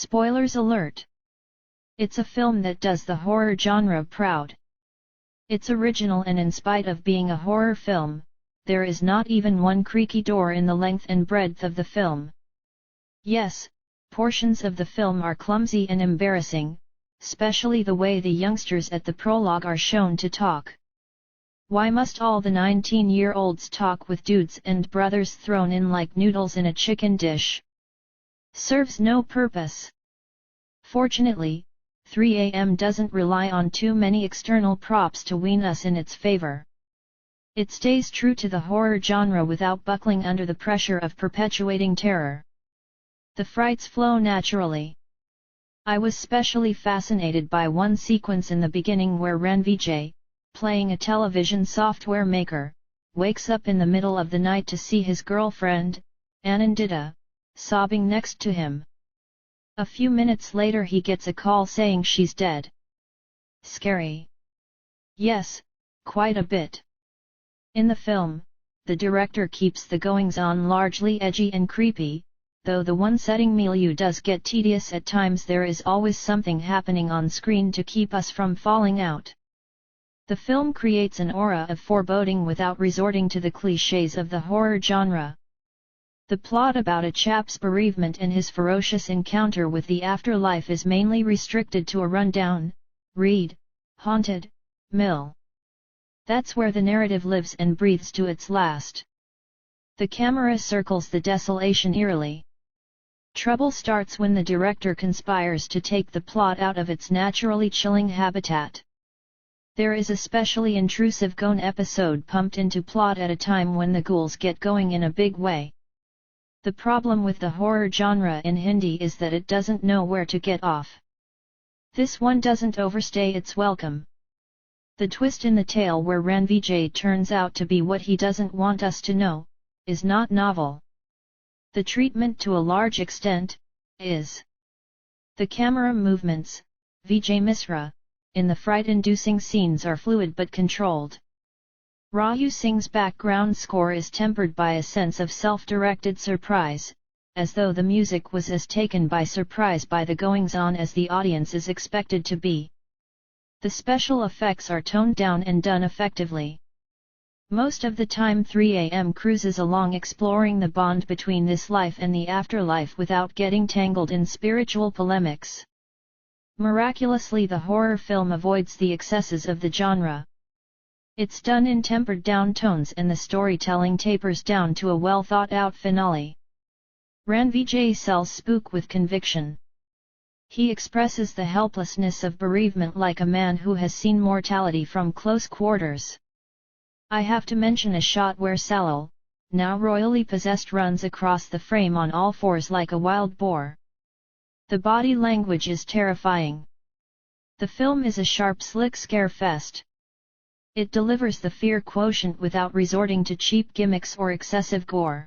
Spoilers alert! It's a film that does the horror genre proud. It's original, and in spite of being a horror film, there is not even one creaky door in the length and breadth of the film. Yes, portions of the film are clumsy and embarrassing, especially the way the youngsters at the prologue are shown to talk. Why must all the 19-year-olds talk with dudes and brothers thrown in like noodles in a chicken dish? Serves no purpose. Fortunately, 3AM doesn't rely on too many external props to wean us in its favor. It stays true to the horror genre without buckling under the pressure of perpetuating terror. The frights flow naturally. I was specially fascinated by one sequence in the beginning where Ranvijay, playing a television software maker, wakes up in the middle of the night to see his girlfriend, Anandita, sobbing next to him. A few minutes later he gets a call saying she's dead. Scary. Yes, quite a bit. In the film, the director keeps the goings-on largely edgy and creepy, though the one-setting milieu does get tedious at times. There is always something happening on screen to keep us from falling out. The film creates an aura of foreboding without resorting to the clichés of the horror genre. The plot about a chap's bereavement and his ferocious encounter with the afterlife is mainly restricted to a rundown, haunted mill. That's where the narrative lives and breathes to its last. The camera circles the desolation eerily. Trouble starts when the director conspires to take the plot out of its naturally chilling habitat. There is a specially intrusive gone episode pumped into plot at a time when the ghouls get going in a big way. The problem with the horror genre in Hindi is that it doesn't know where to get off. This one doesn't overstay its welcome. The twist in the tale where Ranvijay turns out to be what he doesn't want us to know, is not novel. The treatment to a large extent, is. The camera movements, Vijay Misra, in the fright-inducing scenes are fluid but controlled. Raju Singh's background score is tempered by a sense of self-directed surprise, as though the music was as taken by surprise by the goings-on as the audience is expected to be. The special effects are toned down and done effectively. Most of the time 3AM cruises along exploring the bond between this life and the afterlife without getting tangled in spiritual polemics. Miraculously, the horror film avoids the excesses of the genre. It's done in tempered down tones and the storytelling tapers down to a well-thought-out finale. Ranvijay sells spook with conviction. He expresses the helplessness of bereavement like a man who has seen mortality from close quarters. I have to mention a shot where Salil, now royally possessed, runs across the frame on all fours like a wild boar. The body language is terrifying. The film is a sharp, slick scare fest. It delivers the fear quotient without resorting to cheap gimmicks or excessive gore.